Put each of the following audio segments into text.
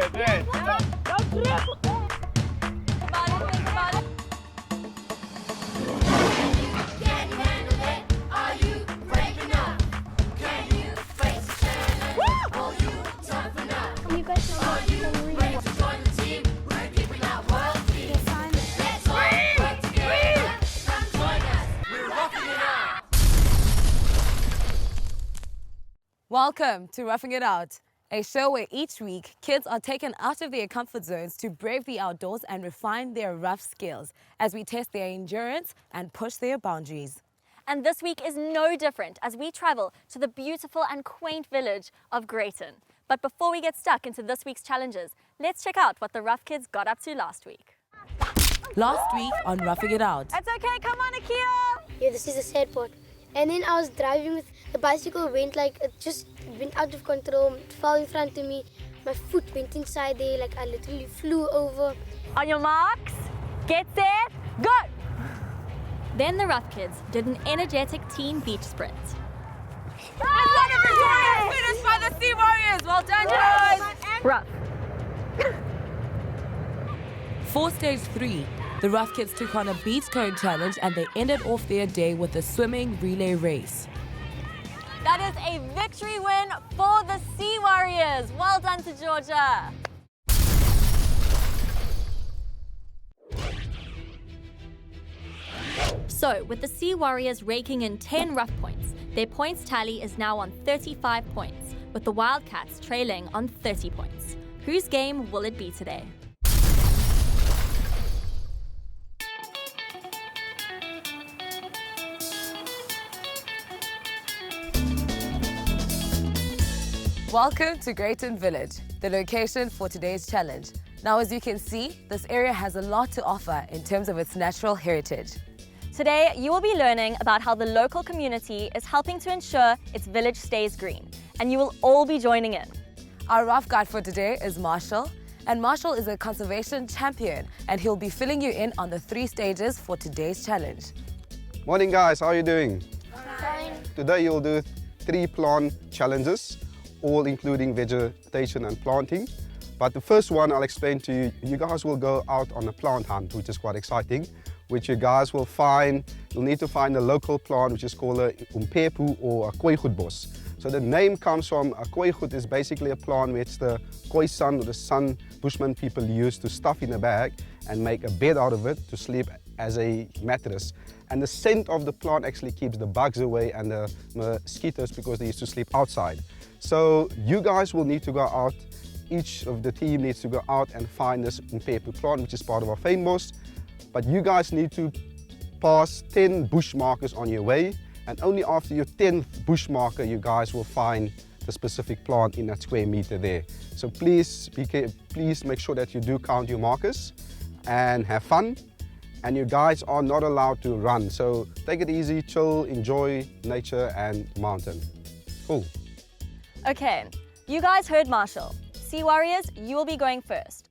good, good. Welcome to Roughing It Out, a show where each week kids are taken out of their comfort zones to brave the outdoors and refine their rough skills as we test their endurance and push their boundaries. And this week is no different as we travel to the beautiful and quaint village of Greyton. But before we get stuck into this week's challenges, let's check out what the Rough Kids got up to last week. Last week on Roughing It Out. It's okay, come on Akia! Yeah, this is the sad part. And then I was driving with the bicycle it just went out of control, it fell in front of me. My foot went inside there, like I literally flew over. On your marks, get set, go! Then the Rough Kids did an energetic teen beach sprint. Finished by the Sea Warriors. Well done, guys. Rough. For stage 3, the Rough Kids took on a beach cone challenge and they ended off their day with a swimming relay race. That is a victory win for the Sea Warriors. Well done to Georgia. So, with the Sea Warriors raking in 10 rough points, their points tally is now on 35 points, with the Wildcats trailing on 30 points. Whose game will it be today? Welcome to Greyton Village, the location for today's challenge. Now, as you can see, this area has a lot to offer in terms of its natural heritage. Today, you will be learning about how the local community is helping to ensure its village stays green, and you will all be joining in. Our rough guide for today is Marshall, and Marshall is a conservation champion, and he'll be filling you in on the 3 stages for today's challenge. Morning guys, how are you doing? Fine. Today you'll do 3 plant challenges, all including vegetation and planting. But the first one I'll explain to you, you guys will go out on a plant hunt, which is quite exciting, which you guys will find, you'll need to find a local plant which is called a umpepu or a kooigoedbos. So the name comes from, a kooigoed is basically a plant which the Khoisan or the San Bushman people use to stuff in a bag and make a bed out of it to sleep as a mattress. And the scent of the plant actually keeps the bugs away and the mosquitoes because they used to sleep outside. So you guys will need to go out, each of the team needs to go out and find this umpepu plant, which is part of our fynbos. But you guys need to pass 10 bush markers on your way, and only after your 10th bush marker you guys will find the specific plant in that square meter there. So please make sure that you do count your markers and have fun. And you guys are not allowed to run, so take it easy, chill, enjoy nature and mountain. Cool. Okay, you guys heard Marshall. Sea Warriors, you will be going first.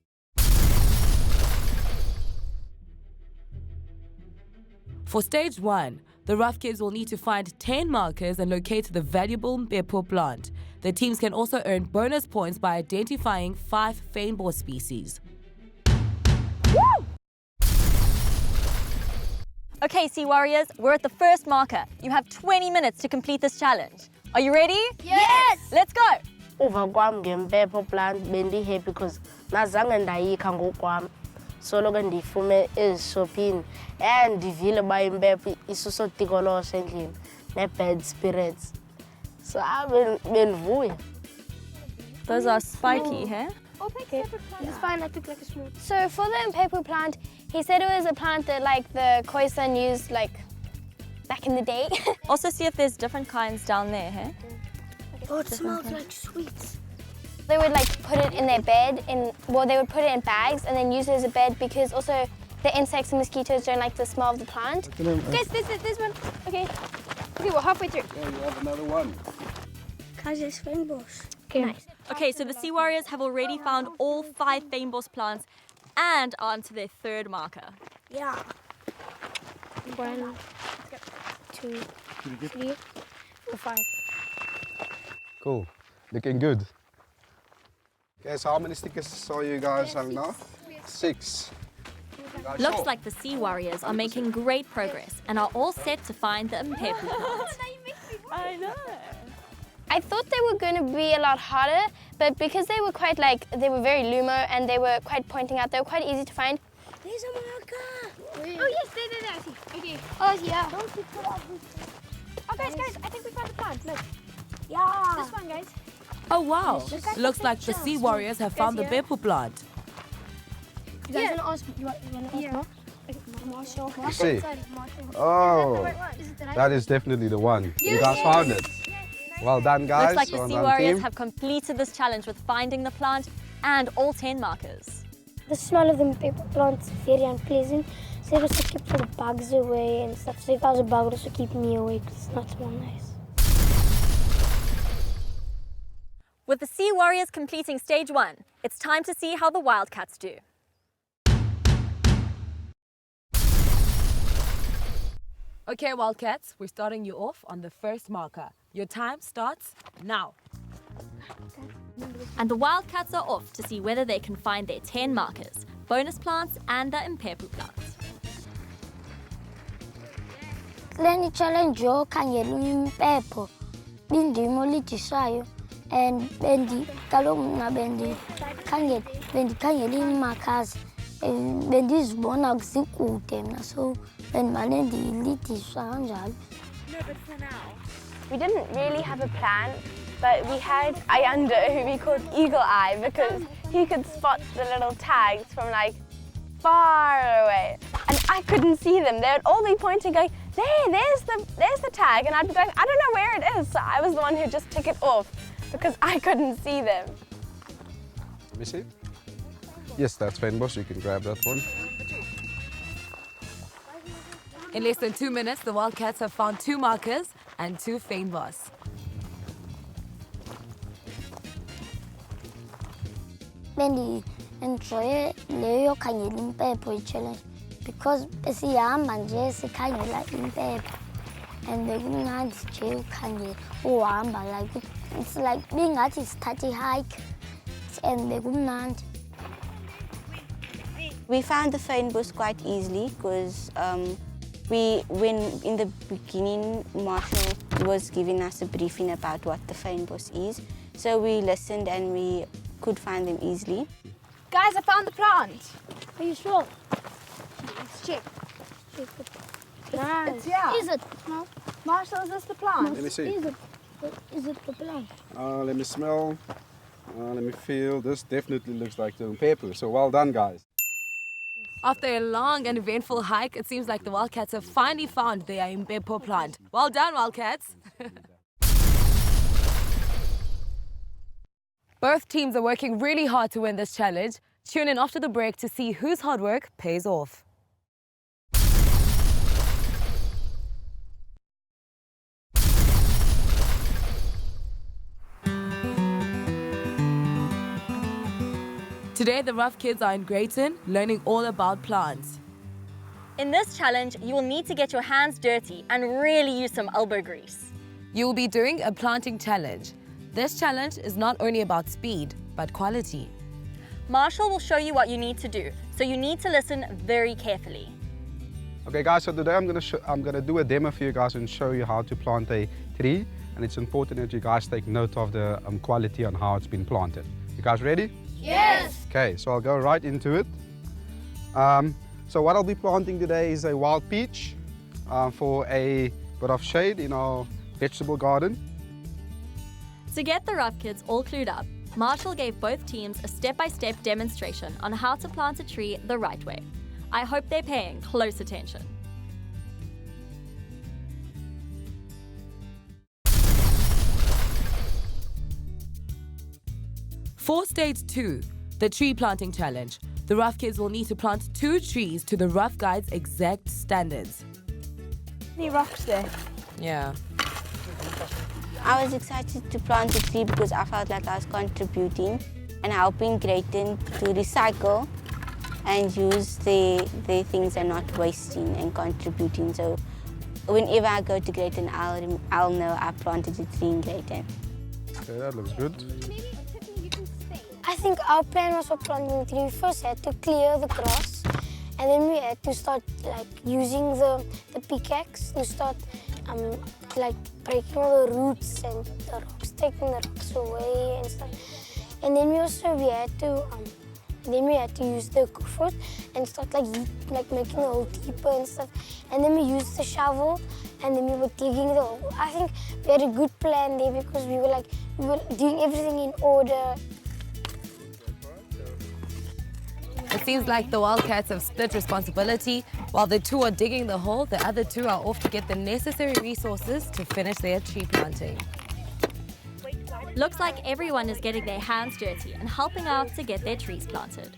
For stage 1, the Rough Kids will need to find 10 markers and locate the valuable mpepo plant. The teams can also earn bonus points by identifying 5 fynbos species. Woo! Okay, Sea Warriors, we're at the first marker. You have 20 minutes to complete this challenge. Are you ready? Yes! Let's go! Uva kwam ngempepo plant bendihappy because nazange ndayikha ngokwam. Solo ndifume ezishophini and ndivile ba impepo isusotikolosa endlini ne-bad spirits. So bendivuya. Those are spiky, huh? It's fine, I took like a small. So for the mpepu plant, he said it was a plant that like the Khoisan used like back in the day. Also see if there's different kinds down there, huh? Oh, it smells like sweets. They would like put it in their bed, they would put it in bags and then use it as a bed because also the insects and mosquitoes don't like the smell of the plant. Guys, this one. Okay. Okay, we're halfway through. Yeah, you have another one. Guys, it's fynbos. Okay. Nice. Okay, so the Sea Warriors have already found all 5 fynbos plants and are onto their 3rd marker. Yeah. 1, 2, 3, 4, 5. Cool, looking good. Okay, so how many stickers saw you guys have now? 6. Looks like the Sea Warriors are making great progress and are all set to find the Mpepu plant. I know. I thought they were going to be a lot harder, but because they were quite they were very lumo and they were quite pointing out, they were quite easy to find. There's a marker. Oh yes, there, I see. Okay. Oh, yeah. Oh guys, I think we found the plant. Look. Yeah. This one, guys. Oh wow, looks like the Sea Warriors have found the Mpepu plant. You guys want to ask? You want to ask Marshall? You see? Oh, that is definitely the one. You guys found it. Well done, guys. Looks like the Well Sea done, Warriors team. have completed this challenge with finding the plant and all 10 markers. The smell of the paper plant is very unpleasant. So it also keeps all the bugs away and stuff. So if I was a bug, it would also keep me awake. It's not so nice. With the Sea Warriors completing stage 1, it's time to see how the Wildcats do. Okay, Wildcats, we're starting you off on the first marker. Your time starts now. And the Wildcats are off to see whether they can find their 10 markers, bonus plants and the Mpepu plants. Leni challenge yo khangela impepho bindimo lijisayo and kaloku mna bendikhangela iimarkers bendizibona zikude mna so bendimane ndilidiswa kanjalo. We didn't really have a plan, but we had Ayanda, who we called Eagle Eye, because he could spot the little tags from like far away, and I couldn't see them. They would all be pointing, going, there's the tag, and I'd be going, I don't know where it is. So I was the one who just took it off because I couldn't see them. Let me see. Yes, that's Fenboss. You can grab that one. In less than 2 minutes, the Wildcats have found 2 markers and 2 fynbos. Bendi-enjoye leyo khangela impepho challenge because besihamba nje sikhangela impepho and bekumnandi nje ukhangela uhamba like it's like bingathi sithatha hike and bekumnandi. We found the fynbos quite easily because when in the beginning Marshall was giving us a briefing about what the fynbos is, so we listened and we could find them easily. Guys, I found the plant. Are you sure? Let's check. Nice. It's yeah. Is it? No. Marshall, is this the plant? Let me see. Is it the plant? Let me smell. Let me feel. This definitely looks like the Mpepu. So well done, guys. After a long and eventful hike, it seems like the Wildcats have finally found their Mpepu plant. Well done, Wildcats. Both teams are working really hard to win this challenge. Tune in after the break to see whose hard work pays off. Today, the Rough Kids are in Greyton, learning all about plants. In this challenge, you will need to get your hands dirty and really use some elbow grease. You will be doing a planting challenge. This challenge is not only about speed, but quality. Marshall will show you what you need to do, so you need to listen very carefully. Okay, guys. So today I'm gonna do a demo for you guys and show you how to plant a tree. And it's important that you guys take note of the quality on how it's been planted. You guys ready? Yes. Okay, so I'll go right into it. So what I'll be planting today is a wild peach for a bit of shade in our vegetable garden. To get the Rough Kids all clued up, Marshall gave both teams a step-by-step demonstration on how to plant a tree the right way. I hope they're paying close attention. For stage 2, the tree planting challenge, the Rough Kids will need to plant 2 trees to the Rough Guides' exact standards. Any rocks there? Yeah. I was excited to plant a tree because I felt like I was contributing and helping Greyton to recycle and use the things and not wasting and contributing. So whenever I go to Greyton, I'll know I planted a tree in Greyton. Okay, that looks good. I think our plan was for planting tree. We first had to clear the grass, and then we had to start like using the pickaxe to start like breaking all the roots and the rocks, taking the rocks away and stuff. And then we had to use the foot and start like making the hole deeper and stuff. And then we used the shovel, and then we were digging the hole. I think we had a good plan there because we were doing everything in order. It seems like the Wildcats have split responsibility. While the two are digging the hole, the other two are off to get the necessary resources to finish their tree planting. Looks like everyone is getting their hands dirty and helping out to get their trees planted.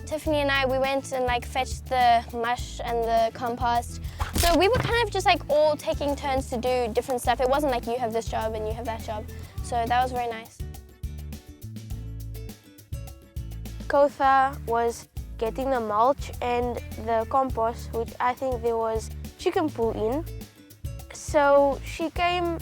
Tiffany and I, we went and like fetched the mush and the compost. So we were kind of just like all taking turns to do different stuff. It wasn't like you have this job and you have that job. So that was very nice. Kotha was getting the mulch and the compost, which I think there was chicken poo in. So she came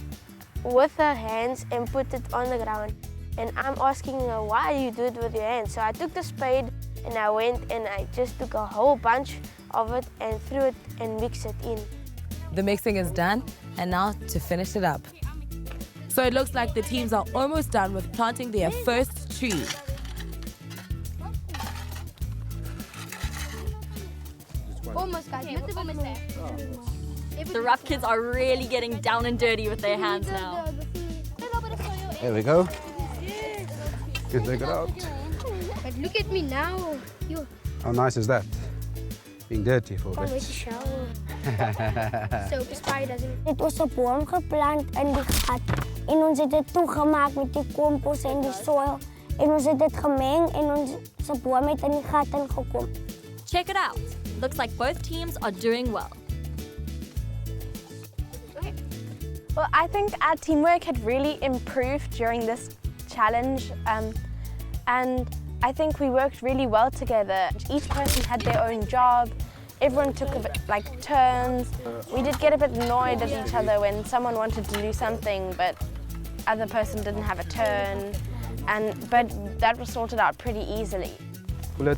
with her hands and put it on the ground. And I'm asking her, why do you do it with your hands? So I took the spade and I went and I just took a whole bunch of it and threw it and mixed it in. The mixing is done, and now to finish it up. So it looks like the teams are almost done with planting their first tree. Almost, guys. The rough kids are really getting down and dirty with their hands now. There we go. Good, take it out. But look at me now. How nice is that? Being dirty for a bit. Soap spiders. Dit was 'n boom geplant in die gat. En ons het dit toegemaak met die kompos en die soil. En ons het dit gemeng en ons se boom het in die gat ingekom. Check it out. Looks like both teams are doing well. Well, I think our teamwork had really improved during this challenge, and I think we worked really well together. Each person had their own job. Everyone took a bit, like turns. We did get a bit annoyed at each other when someone wanted to do something, but other person didn't have a turn, but that was sorted out pretty easily.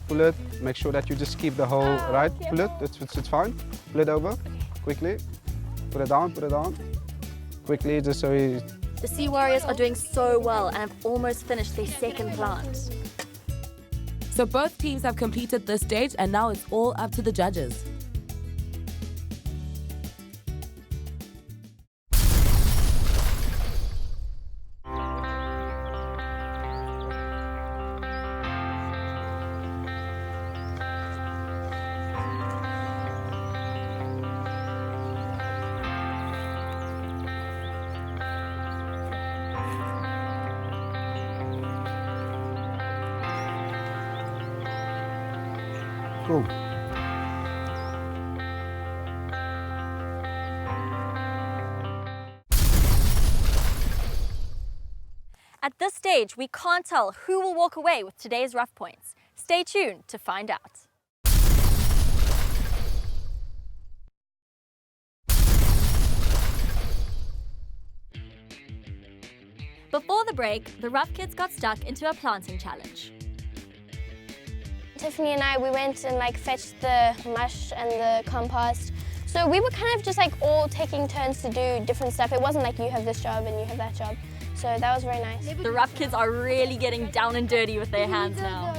Pull it. Make sure that you just keep the hole right. Pull it, it's fine. Pull it over, quickly. Put it down. Quickly, just so you... The Sea Warriors are doing so well and have almost finished their second plant. So both teams have completed this stage, and now it's all up to the judges. Cool. At this stage, we can't tell who will walk away with today's rough points. Stay tuned to find out. Before the break, the rough kids got stuck into a planting challenge. Tiffany and I, we went and like fetched the mush and the compost. So we were kind of just like all taking turns to do different stuff. It wasn't like you have this job and you have that job. So that was very nice. The rough kids are really getting down and dirty with their hands now.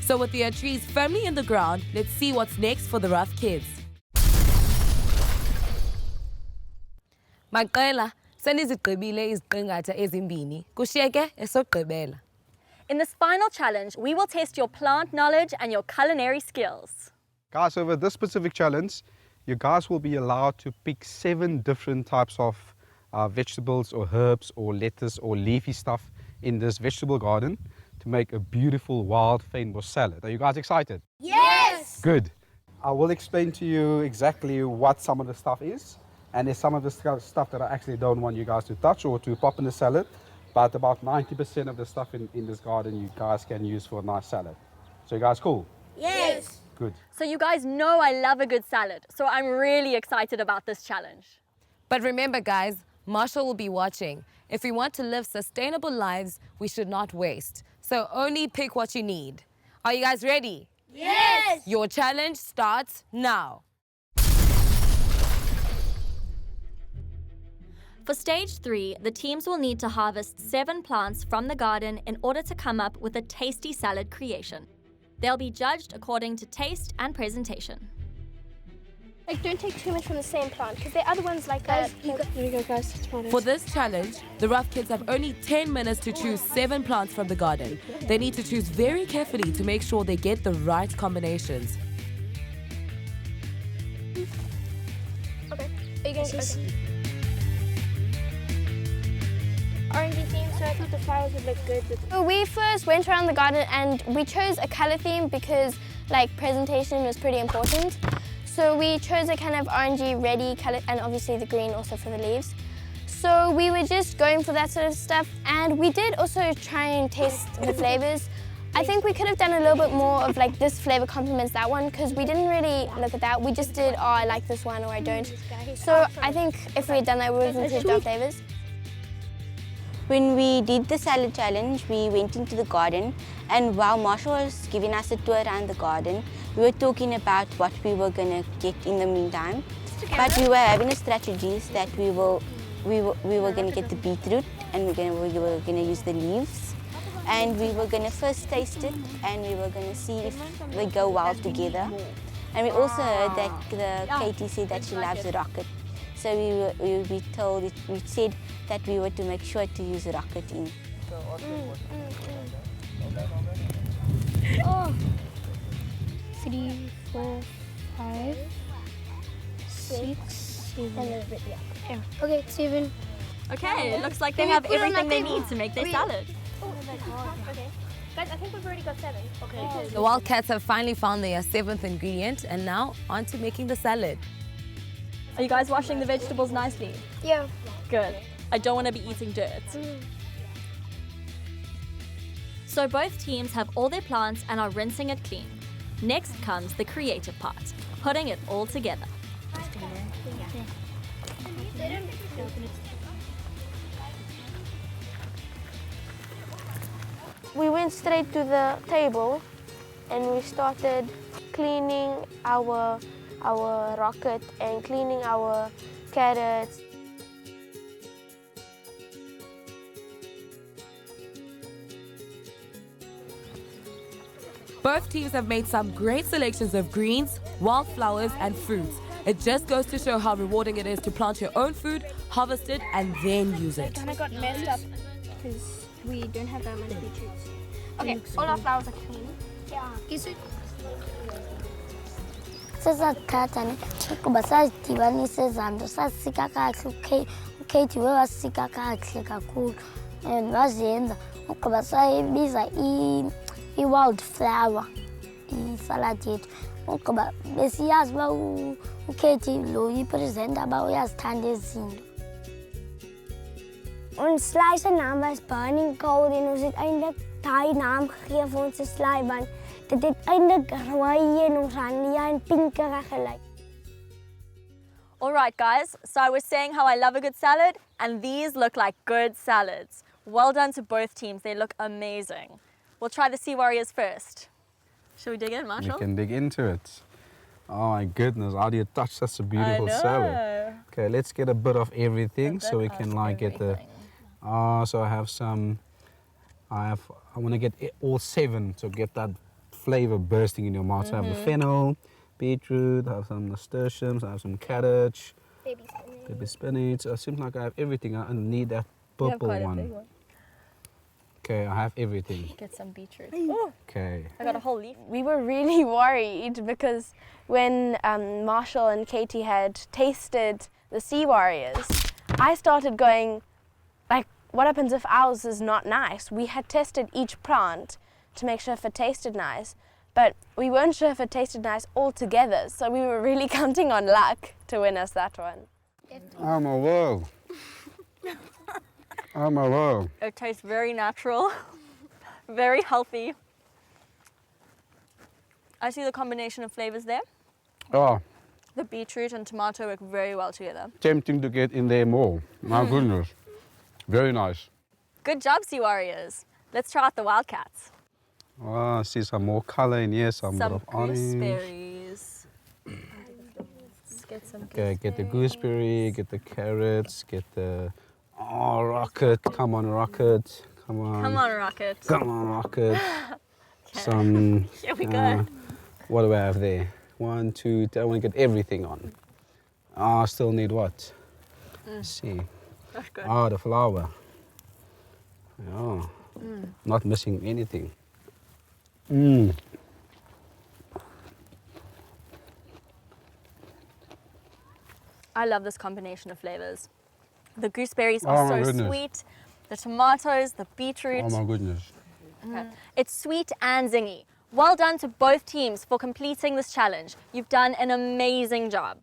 So with their trees firmly in the ground, let's see what's next for the rough kids. Maqela, senizigqibile iziqingatha ezimbini. Kushiyeke esogqibela. In this final challenge, we will test your plant knowledge and your culinary skills. Guys, over this specific challenge, you guys will be allowed to pick 7 different types of vegetables or herbs or lettuce or leafy stuff in this vegetable garden to make a beautiful wild fynbos salad. Are you guys excited? Yes! Good. I will explain to you exactly what some of the stuff is. And there's some of the stuff that I actually don't want you guys to touch or to pop in the salad. But about 90% of the stuff in this garden you guys can use for a nice salad. So you guys cool? Yes! Good. So you guys know I love a good salad, so I'm really excited about this challenge. But remember, guys, Marshall will be watching. If we want to live sustainable lives, we should not waste. So only pick what you need. Are you guys ready? Yes! Your challenge starts now. For stage 3, the teams will need to harvest 7 plants from the garden in order to come up with a tasty salad creation. They'll be judged according to taste and presentation. Like, don't take too much from the same plant, because the other ones like that. Here we go, guys. Tomatoes. For this challenge, the rough kids have only 10 minutes to choose 7 plants from the garden. They need to choose very carefully to make sure they get the right combinations. Okay. Are you going to orangey theme, so I thought the flowers would look good with. So we first went around the garden and we chose a color theme because like presentation was pretty important. So we chose a kind of orangey, reddy color, and obviously the green also for the leaves. So we were just going for that sort of stuff, and we did also try and taste the flavors. I think we could have done a little bit more of like this flavor complements that one, because we didn't really look at that. We just did, oh, I like this one or I don't. So I think if we had done that, we would have improved our flavors. When we did the salad challenge, we went into the garden, and while Marshall was giving us a tour around the garden, we were talking about what we were going to get in the meantime. But we were having a strategy that we were going to get the beetroot, and we were going to use the leaves, and we were going to first taste it, and we were going to see if they go well together. And we also heard that Katie said that she loves rocket. So we said that we were to make sure to use rocket in. Oh. 3, 4, 5, 6, 7. Yeah. Okay, 7. Okay, it looks like they have everything they need to make their salad. Okay. Guys, I think we've already got 7. Okay. The Wildcats have finally found their 7th ingredient, and now on to making the salad. Are you guys washing the vegetables nicely? Yeah. Good. I don't want to be eating dirt. So both teams have all their plants and are rinsing it clean. Next comes the creative part, putting it all together. We went straight to the table and we started cleaning our rocket and cleaning our carrots. Both teams have made some great selections of greens, wildflowers, and fruits. It just goes to show how rewarding it is to plant your own food, harvest it, and then use it. I got messed up because we don't have that many beetroots. Okay, all our flowers are clean. Yeah. Is it? Sesathatha ne kuba sasidibanisa izandla sasika kahle uKate wewasika kahle kakhulu and wazenza ukuba sayibiza i-wildflower isalad yethu ukuba besiyazi uba uKate lo yipresenta uba uyazithanda ezinto. Ons slaai se naam was Burning Coal en ons het eintlik daai naam gegee vir ons slaai want dit het eintlik rooi en oranje en pinkerig gelyk. All right, guys, so I was saying how I love a good salad, and these look like good salads. Well done to both teams. They look amazing. We'll try the Sea Warriors first. Shall we dig in, Marshall? We can dig into it. Oh my goodness, how do you touch such a beautiful salad? Okay, let's get a bit of everything so we can like get the... so I have some... I want to get all 7 to get that flavor bursting in your mouth. So I have the fennel, beetroot, I have some nasturtiums, I have some cabbage, baby spinach. So it seems like I have everything. I need that purple one. Okay, I have everything. Get some beetroot. Okay. I got a whole leaf. We were really worried because when Marshall and Katie had tasted the Sea Warriors, I started going, like, what happens if ours is not nice? We had tested each plant to make sure if it tasted nice, but we weren't sure if it tasted nice altogether, so we were really counting on luck to win us that one. Oh my word. Oh my word. It tastes very natural, very healthy. I see the combination of flavors there. Oh, The beetroot and tomato work very well together. tempting to get in there more. My goodness. Very nice. Good job, Sea Warriors. Let's try out the wildcats. Oh, I see some more color in here, some bit Some of orange. gooseberries. Let's get some Okay, get the gooseberry, get the carrots, get the... Oh, rocket. Come on, rocket. Come on. Come on, Rocket. Come on, rocket. Some... Here we go. What do I have there? 1, 2, 3. I want to get everything on. Oh, I still need what? Let's see. That's good. Oh, the flour. Oh, not missing anything. I love this combination of flavors. The gooseberries Oh, are my so goodness. sweet. The tomatoes, the beetroot. Oh my goodness. Okay. It's sweet and zingy. Well done to both teams for completing this challenge. You've done an amazing job.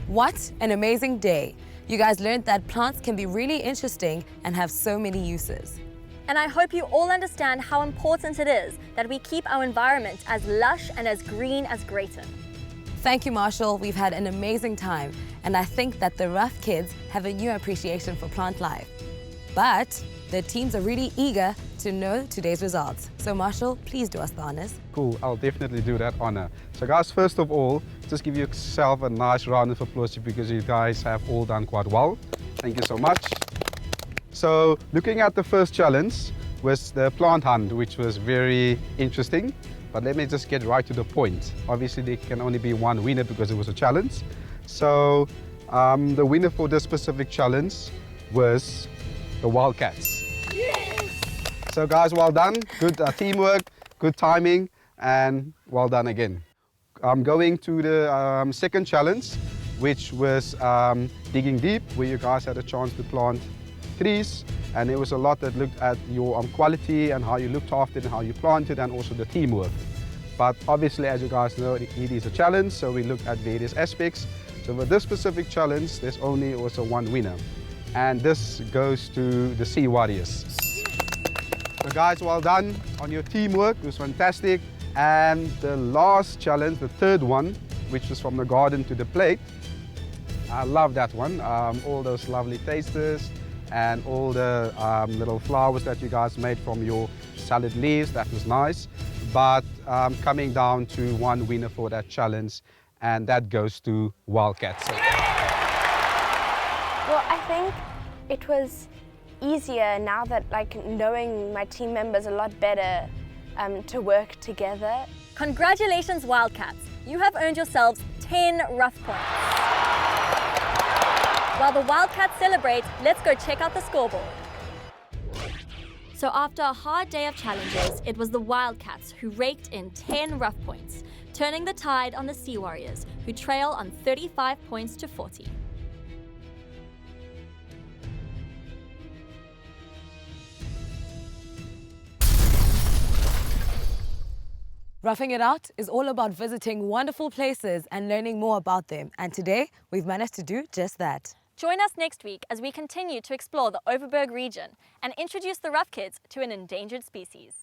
What an amazing day. You guys learned that plants can be really interesting and have so many uses. And I hope you all understand how important it is that we keep our environment as lush and as green as Greyton. Thank you, Marshall. We've had an amazing time, and I think that the Rough Kids have a new appreciation for plant life. But the teams are really eager to know today's results. So Marshall, please do us the honors. Cool, I'll definitely do that honor. So guys, first of all, just give yourself a nice round of applause because you guys have all done quite well. Thank you so much. So looking at the first challenge was the plant hunt, which was very interesting. But let me just get right to the point. Obviously, there can only be one winner because it was a challenge. So the winner for this specific challenge was the Wildcats. Yes! So guys, well done. Good teamwork, good timing, and well done again. I'm going to the second challenge, which was digging deep, where you guys had a chance to plant trees. And there was a lot that looked at your quality and how you looked after it and how you planted and also the teamwork. But obviously, as you guys know, it is a challenge, so we looked at various aspects. So for this specific challenge, there's only also one winner. And this goes to the Sea Warriors. So guys, well done on your teamwork. It was fantastic. And the last challenge, the third one, which was from the garden to the plate. I love that one. All those lovely tasters and all the little flowers that you guys made from your salad leaves, that was nice. But coming down to one winner for that challenge, and that goes to Wildcats. Well, I think it was easier now that knowing my team members a lot better to work together. Congratulations, Wildcats. You have earned yourselves 10 rough points. While the Wildcats celebrate, let's go check out the scoreboard. So after a hard day of challenges, it was the Wildcats who raked in 10 rough points, turning the tide on the Sea Warriors, who trail on 35 points to 40. Roughing It Out is all about visiting wonderful places and learning more about them. And today, we've managed to do just that. Join us next week as we continue to explore the Overberg region and introduce the Rough Kids to an endangered species.